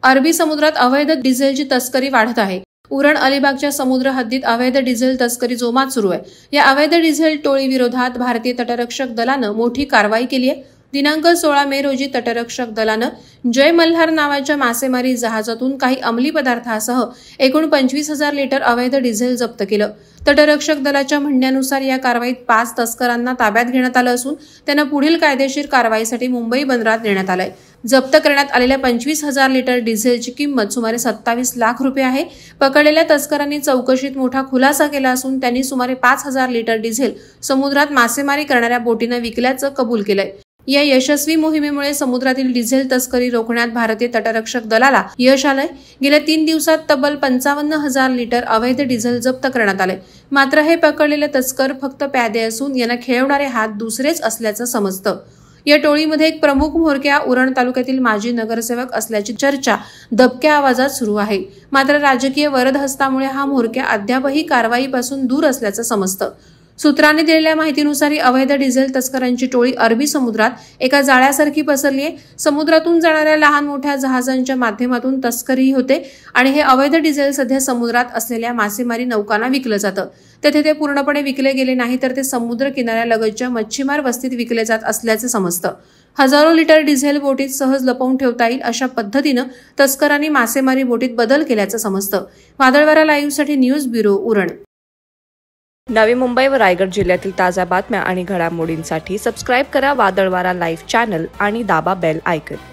अरबी समुद्रात अवैध डिझेलची तस्करी वाढत आहे। उरण अलिबागच्या समुद्र हद्दीत अवैध डिझेल तस्करी जोमात सुरू आहे। या अवैध डिझेल टोळी विरोधात भारतीय तटरक्षक दलानं मोठी कारवाई केली आहे। दिनांक 16 मे रोजी तटरक्षक दलानं जय मल्हार नावाच्या मासेमारी जहाजातून काही अंमली पदार्थासह एकूण 25,000 लिटर अवैध डिझेल जप्त केलं। तटरक्षक दलाच्या म्हणण्यानुसार या कारवाईत 5 तस्करांना ताब्यात घेण्यात आलं असून त्यांना पुढील कायदेशीर कारवाईसाठी मुंबई बंदरात नेण्यात आलंय। जप्त करण्यात आलेल्या 25,000 लिटर डिझेलची किंमत सुमारे 27 लाख रुपये आहे। पकडलेल्या तस्करांनी चौकशीत मोठा खुलासा केला असून त्यांनी सुमारे 5,000 लिटर डिझेल समुद्रात मासेमारी करणाऱ्या बोटींना विकल्याचं कबूल केलंय। या यशस्वी मोहिमेमुळे समुद्रातील डिझेल तस्करी रोखण्यात भारतीय तटरक्षक दलाला यश आलंय। गेल्या 3 दिवसात तब्बल 55,000 लिटर अवैध डिझेल जप्त करण्यात आले। मात्र हे पकडलेले तस्कर फक्त प्यादे असून यांना खेळवणारे हात दुसरेच असल्याचं समजतं। या टोळीमध्ये एक प्रमुख म्होरक्या उरण तालुक्यातील माजी नगरसेवक असल्याची चर्चा दबक्या आवाजात सुरू आहे। मात्र राजकीय वरदहस्तामुळे हा म्होरक्या अद्यापही कारवाईपासून दूर असल्याचं समजतं। सूत्रांनी दिलेल्या माहितीनुसार अवैध डिझेल तस्करांची टोळी अरबी समुद्रात एका जाळ्यासारखी पसरली आहे। समुद्रातून जाणाऱ्या लहान मोठ्या जहाजांच्या माध्यमातून तस्करी होते आणि हे अवैध डिझेल सध्या समुद्रात असलेल्या मासेमारी नौकांना विकलं जातं। तेथे ते पूर्णपणे विकले गेले नाही तर ते समुद्र किनाऱ्यालगतच्या मच्छीमार वस्तीत विकले जात असल्याचे समजतं। हजारो लिटर डिझेल बोटीत सहज लपवून ठेवता येईल अशा पद्धतीनं तस्करांनी मासेमारी बोटीत बदल केल्याचं समजतं। वादळवारा लाईव्हसाठी न्यूज ब्युरो उरण। नवी मुंबई व रायगड जिल्ह्यातील ताज्या बातम्या आणि घडामोडींसाठी सबस्क्राईब करा वादळवारा लाईव्ह चॅनल आणि दाबा बेल आयकॉन।